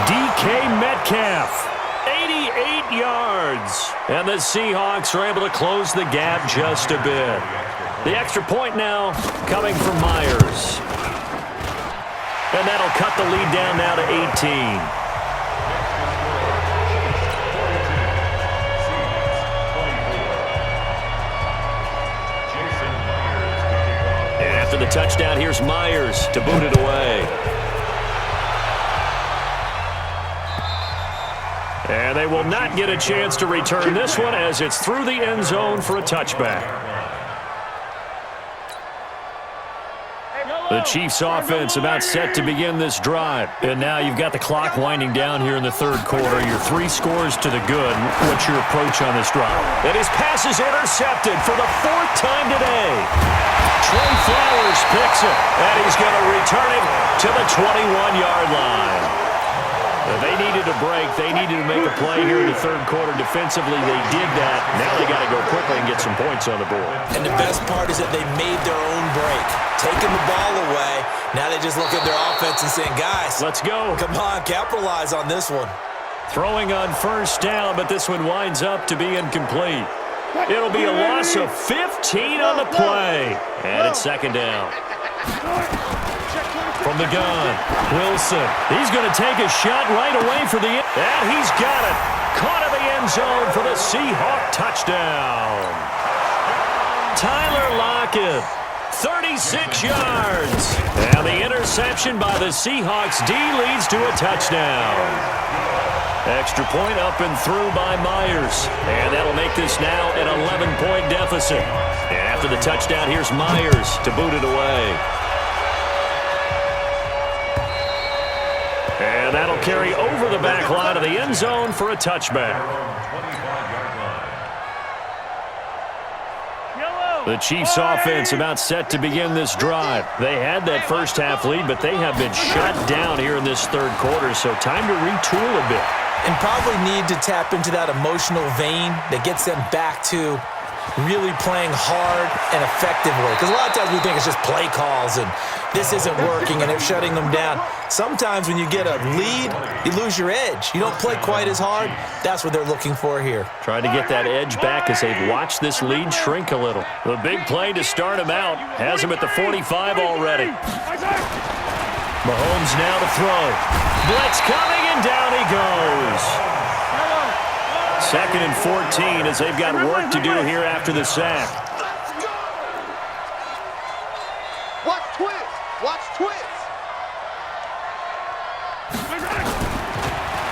DK Metcalf. 88 yards. And the Seahawks are able to close the gap just a bit. The extra point now coming from Myers. And that'll cut the lead down now to 18. And after the touchdown, here's Myers to boot it away. And they will not get a chance to return this one as it's through the end zone for a touchback. The Chiefs offense about set to begin this drive. And now you've got the clock winding down here in the third quarter. Your 3 scores to the good. What's your approach on this drive? And his pass is intercepted for the 4th time today. Trey Flowers picks it, and he's going to return it to the 21-yard line. They needed a break. They needed to make a play here in the third quarter. Defensively, they did that. Now they got to go quickly and get some points on the board. And the best part is that they made their own break. Taking the ball away. Now they just look at their offense and saying, guys, let's go. Come on, capitalize on this one. Throwing on first down, but this one winds up to be incomplete. It'll be a loss of 15 on the play. And it's second down. From the gun, Wilson. He's going to take a shot right away for the end. And he's got it. Caught in the end zone for the Seahawk touchdown. Tyler Lockett, 36 yards. And the interception by the Seahawks D leads to a touchdown. Extra point up and through by Myers. And that'll make this now an 11-point deficit. And after the touchdown, here's Myers to boot it away. And that'll carry over the back line of the end zone for a touchback. The Chiefs offense about set to begin this drive. They had that first half lead, but they have been shut down here in this third quarter, so time to retool a bit. And probably need to tap into that emotional vein that gets them back to really playing hard and effectively. Because a lot of times we think it's just play calls and this isn't working and it's shutting them down. Sometimes when you get a lead, you lose your edge. You don't play quite as hard. That's what they're looking for here. Trying to get that edge back as they've watched this lead shrink a little. The big play to start him out has him at the 45 already. Mahomes now to throw. Blitz coming and down he goes. Second and 14 as they've got work to do here after the sack. Watch twist. Watch twist.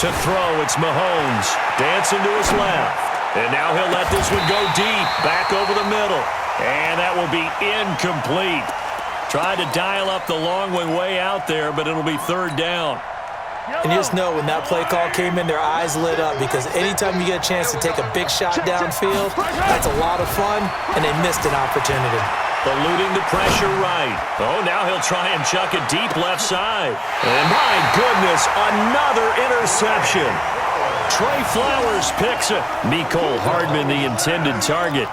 To throw, it's Mahomes. Dancing to his left. And now he'll let this one go deep. Back over the middle. And that will be incomplete. Tried to dial up the long one way out there, but it'll be third down. And you just know when that play call came in, their eyes lit up because anytime you get a chance to take a big shot downfield, that's a lot of fun, and they missed an opportunity. Eluding the pressure right. Oh, now he'll try and chuck it deep left side. And my goodness, another interception. Trey Flowers picks it. Mecole Hardman, the intended target.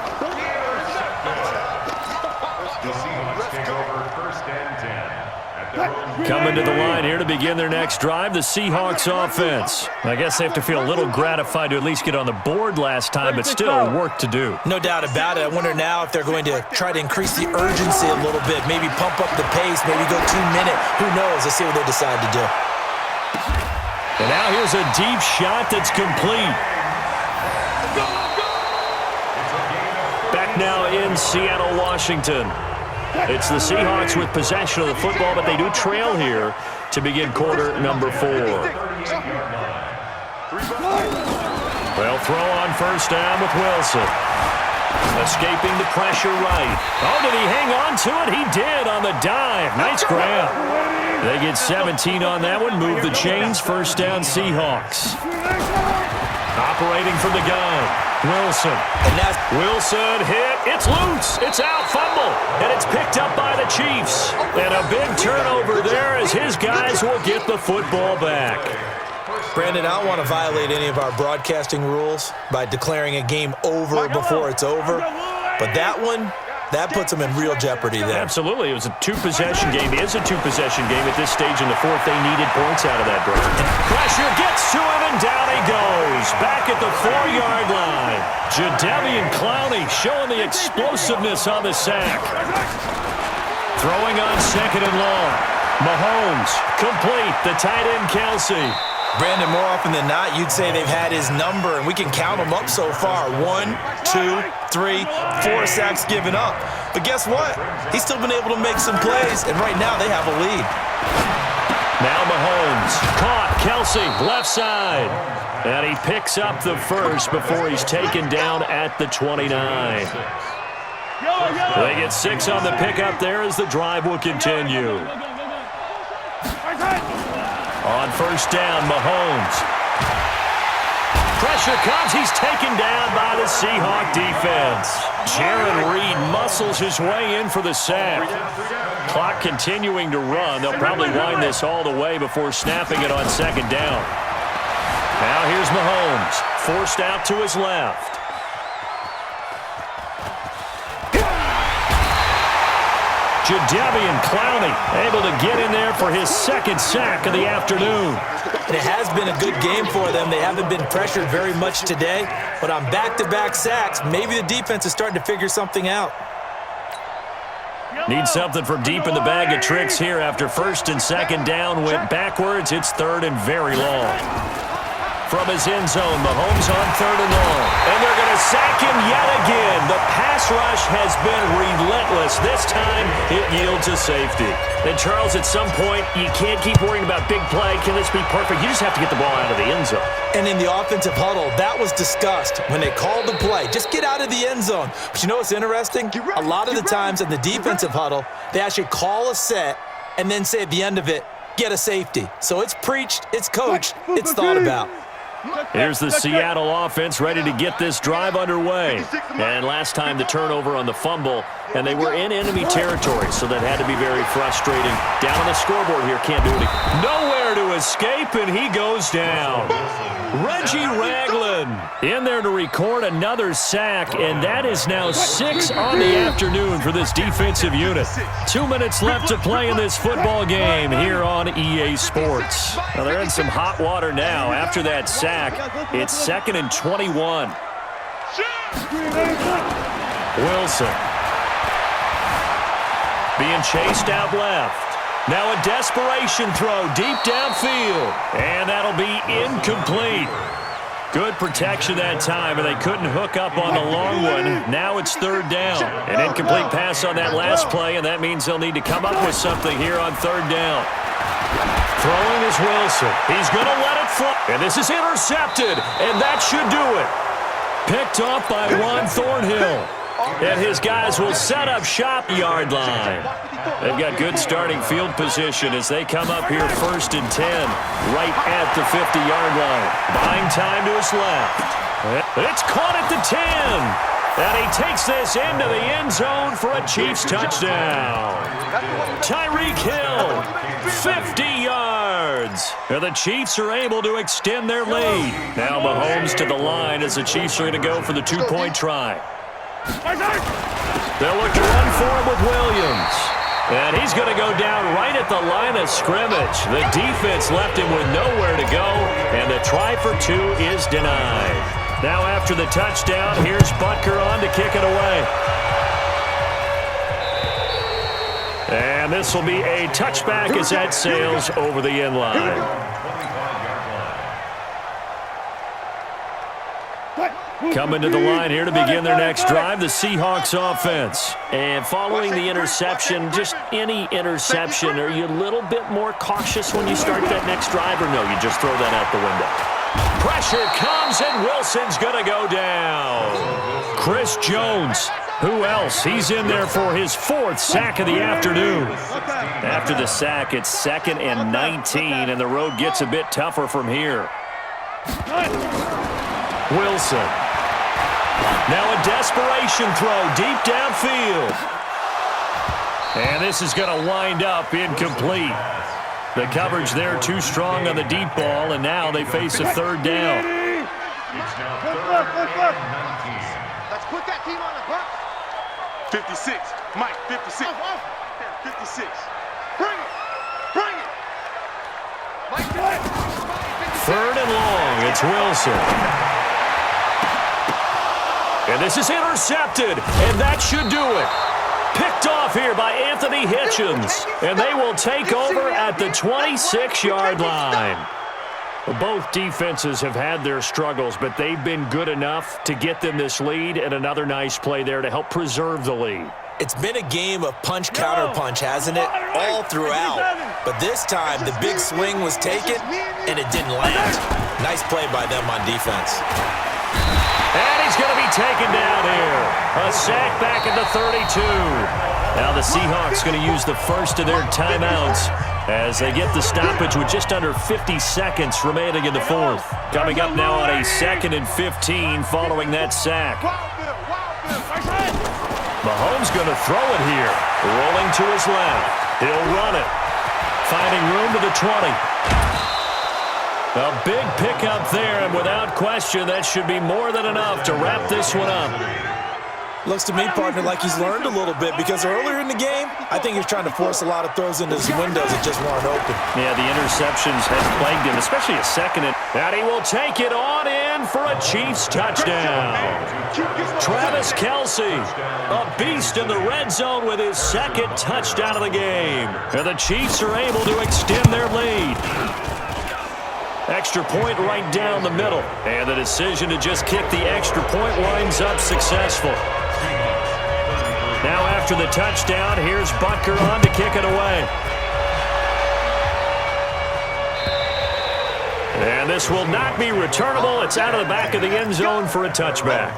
Coming to the line here to begin their next drive, the Seahawks offense. I guess they have to feel a little gratified to at least get on the board last time, but still work to do. No doubt about it. I wonder now if they're going to try to increase the urgency a little bit, maybe pump up the pace, maybe go 2-minute. Who knows? Let's see what they decide to do. And now here's a deep shot that's complete. Back now in Seattle, Washington. It's the Seahawks with possession of the football, but they do trail here to begin quarter number 4. They'll throw on first down with Wilson. Escaping the pressure right. Oh, did he hang on to it? He did on the dive. Nice grab. They get 17 on that one. Move the chains. First down, Seahawks. Operating from the gun. Wilson. Wilson hit. It's loose. It's out. Fumble. And it's picked up by the Chiefs. And a big turnover there as his guys will get the football back. Brandon, I don't want to violate any of our broadcasting rules by declaring a game over before it's over. But that one, that puts them in real jeopardy there. Absolutely. It was a two-possession game. It is a two-possession game at this stage in the fourth. They needed points out of that, Brian. Pressure to him, and down he goes. Back at the 4-yard line. Jadeveon Clowney showing the explosiveness on the sack. Throwing on 2nd and long. Mahomes, complete. The tight end, Kelsey. Brandon, more often than not, you'd say they've had his number, and we can count them up so far. 1, 2, 3, 4 sacks given up. But guess what? He's still been able to make some plays, and right now they have a lead. Now Mahomes, caught, Kelsey, left side. And he picks up the first before he's taken down at the 29. They get 6 on the pickup there as the drive will continue. On 1st down, Mahomes. Pressure comes. He's taken down by the Seahawks defense. Jaron Reed muscles his way in for the sack. Clock continuing to run. They'll probably wind this all the way before snapping it on 2nd down. Now here's Mahomes. Forced out to his left. Jadeveon Clowney able to get in there for his 2nd sack of the afternoon. And it has been a good game for them. They haven't been pressured very much today, but on back-to-back sacks, maybe the defense is starting to figure something out. Need something from deep in the bag of tricks here after 1st and 2nd down went backwards. It's 3rd and very long. From his end zone, Mahomes on 3rd and long. And they're going to sack him yet again. The pass rush has been relentless. This time, it yields a safety. And Charles, at some point, you can't keep worrying about big play. Can this be perfect? You just have to get the ball out of the end zone. And in the offensive huddle, that was discussed when they called the play. Just get out of the end zone. But you know what's interesting? A lot of the times in the defensive huddle, they actually call a set and then say at the end of it, get a safety. So it's preached, it's coached, it's thought about. Here's the Seattle offense ready to get this drive underway. And last time the turnover on the fumble, and they were in enemy territory, so that had to be very frustrating. Down on the scoreboard here, can't do it. Nowhere to escape, and he goes down. Reggie Ragland in there to record another sack, and that is now 6 on the afternoon for this defensive unit. 2 minutes left to play in this football game here on EA Sports. Now they're in some hot water now after that sack. It's 2nd and 21. Wilson being chased out left. Now a desperation throw deep downfield, and that'll be incomplete. Good protection that time, and they couldn't hook up on the long one. Now it's 3rd down. An incomplete pass on that last play, and that means they'll need to come up with something here on 3rd down. Throwing is Wilson. He's going to let it fly, and this is intercepted, and that should do it. Picked off by Juan Thornhill. And his guys will set up shop yard line. They've got good starting field position as they come up here 1st and 10, right at the 50-yard line. Buying time to his left. It's caught at the 10. And he takes this into the end zone for a Chiefs touchdown. Tyreek Hill, 50 yards. And the Chiefs are able to extend their lead. Now Mahomes to the line as the Chiefs are going to go for the 2-point try. They'll look to run for him with Williams. And he's going to go down right at the line of scrimmage. The defense left him with nowhere to go, and the try for 2 is denied. Now after the touchdown, here's Butker on to kick it away. And this will be a touchback as that sails over the end line. Coming to the line here to begin their next drive, the Seahawks offense. And following the interception, just any interception, are you a little bit more cautious when you start that next drive, or no, you just throw that out the window? Pressure comes, and Wilson's going to go down. Chris Jones, who else? He's in there for his 4th sack of the afternoon. After the sack, it's 2nd and 19, and the road gets a bit tougher from here. Wilson. Now a desperation throw deep downfield. And this is going to wind up incomplete. The coverage there too strong on the deep ball, and now they face a 3rd down. Let's put that team on the bus. 56. Mike, 56. 56. Bring it. Bring it. Mike, 3rd and it's Wilson. And this is intercepted, and that should do it. Picked off here by Anthony Hitchens, and they will take over at the 26-yard line. Both defenses have had their struggles, but they've been good enough to get them this lead, and another nice play there to help preserve the lead. It's been a game of punch-counter-punch, hasn't it? All throughout. But this time, the big swing was taken, and it didn't land. Nice play by them on defense. And he's going to be taken down here. A sack back at the 32. Now the Seahawks going to use the first of their timeouts as they get the stoppage with just under 50 seconds remaining in the fourth. Coming up now on a 2nd and 15 following that sack. Mahomes going to throw it here. Rolling to his left. He'll run it. Finding room to the 20. A big pickup there, and without question, that should be more than enough to wrap this one up. Looks to me, partner, like he's learned a little bit because earlier in the game, I think he was trying to force a lot of throws into his windows that just weren't open. Yeah, the interceptions have plagued him, especially a second. And he will take it on in for a Chiefs touchdown. Travis Kelce, a beast in the red zone with his second touchdown of the game. And the Chiefs are able to extend their lead. Extra point right down the middle. And the decision to just kick the extra point winds up successful. Now after the touchdown, here's Butker on to kick it away. And this will not be returnable. It's out of the back of the end zone for a touchback.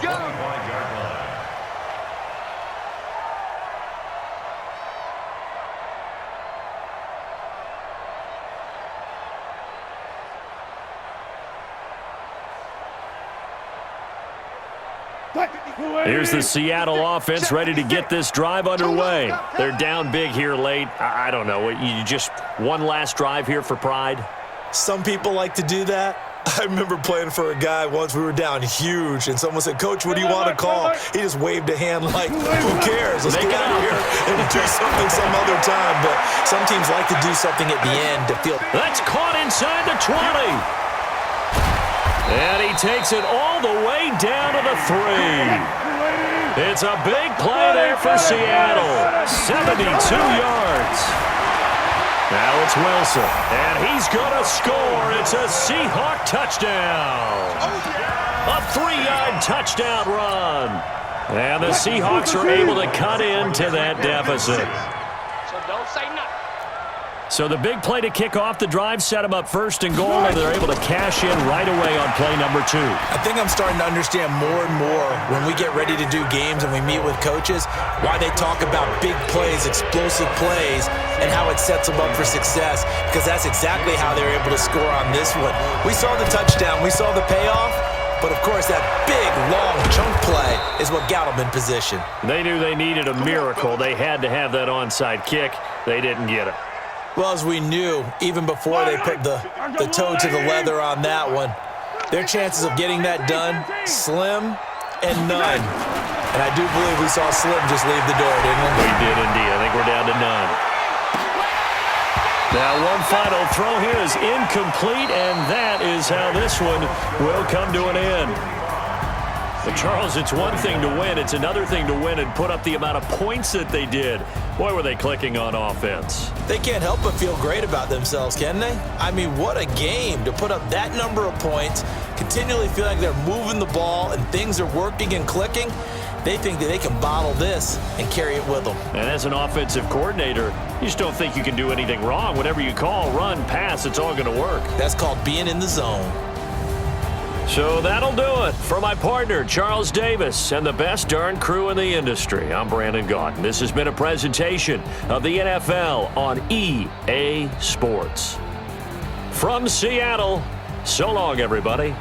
Here's the Seattle offense ready to get this drive underway. They're down big here late. I don't know. You just one last drive here for pride? Some people like to do that. I remember playing for a guy once. We were down huge, and someone said, "Coach, what do you want to call?" He just waved a hand like, who cares? Let's get out of here and do something some other time. But some teams like to do something at the end to feel. That's caught inside the 20. And he takes it all the way down to the 3. It's a big play there for Seattle. 72 yards. Now it's Wilson, and he's going to score. It's a Seahawk touchdown. A 3-yard touchdown run. And the Seahawks are able to cut into that deficit. So don't say nothing. So the big play to kick off the drive set them up 1st and goal, and they're able to cash in right away on play number 2. I think I'm starting to understand more and more when we get ready to do games and we meet with coaches why they talk about big plays, explosive plays, and how it sets them up for success, because that's exactly how they're able to score on this one. We saw the touchdown. We saw the payoff. But, of course, that big, long chunk play is what got them in position. They knew they needed a miracle. They had to have that onside kick. They didn't get it. Well, as we knew, even before they put the toe to the leather on that one, their chances of getting that done, slim and none. And I do believe we saw Slim just leave the door, didn't we? We did indeed. I think we're down to none. Now one final throw here is incomplete, and that is how this one will come to an end. But Charles, it's one thing to win. It's another thing to win and put up the amount of points that they did. Boy, were they clicking on offense. They can't help but feel great about themselves, can they? I mean, what a game to put up that number of points, continually feel like they're moving the ball and things are working and clicking. They think that they can bottle this and carry it with them. And as an offensive coordinator, you just don't think you can do anything wrong. Whatever you call, run, pass, it's all going to work. That's called being in the zone. So that'll do it for my partner, Charles Davis, and the best darn crew in the industry. I'm Brandon Gaudin. This has been a presentation of the NFL on EA Sports. From Seattle, so long, everybody.